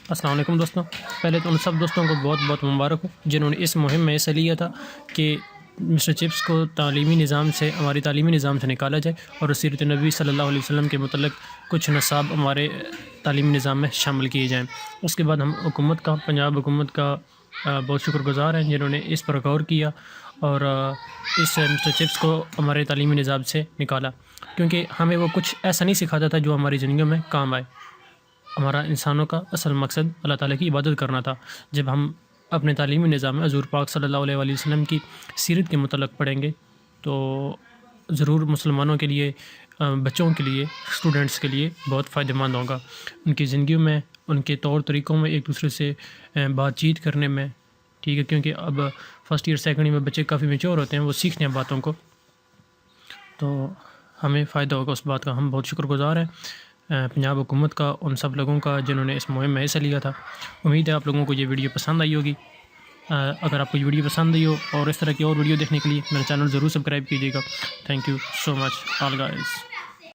السلام علیکم دوستوں، پہلے تو ان سب دوستوں کو بہت بہت مبارک ہو جنہوں نے اس مہم میں حصہ لیا تھا کہ مسٹر چپس کو ہماری تعلیمی نظام سے نکالا جائے اور سیرت نبی صلی اللہ علیہ وسلم کے متعلق کچھ نصاب ہمارے تعلیمی نظام میں شامل کیے جائیں۔ اس کے بعد ہم پنجاب حکومت کا بہت شکر گزار ہیں جنہوں نے اس پر غور کیا اور اس مسٹر چپس کو ہمارے تعلیمی نظام سے نکالا، کیونکہ ہمیں وہ کچھ ایسا نہیں سکھاتا تھا جو ہماری زندگیوں میں کام آئے۔ ہمارا انسانوں کا اصل مقصد اللہ تعالیٰ کی عبادت کرنا تھا۔ جب ہم اپنے تعلیمی نظام میں حضور پاک صلی اللہ علیہ وسلم کی سیرت کے متعلق پڑھیں گے تو ضرور مسلمانوں کے لیے، بچوں کے لیے، اسٹوڈنٹس کے لیے بہت فائدہ مند ہوگا، ان کی زندگیوں میں، ان کے طور طریقوں میں، ایک دوسرے سے بات چیت کرنے میں، ٹھیک ہے، کیونکہ اب فرسٹ ایئر سیکنڈ ایئر میں بچے کافی میچور ہوتے ہیں، وہ سیکھتے ہیں باتوں کو، تو ہمیں فائدہ ہوگا اس بات کا۔ ہم بہت شکر گزار ہیں پنجاب حکومت کا، ان سب لوگوں کا جنہوں نے اس مہم میں حصہ لیا تھا۔ امید ہے آپ لوگوں کو یہ ویڈیو پسند آئی ہوگی۔ اگر آپ کو یہ ویڈیو پسند آئی ہو اور اس طرح کی اور ویڈیو دیکھنے کے لیے میرا چینل ضرور سبسکرائب کیجیے گا۔ Thank you so much all guys.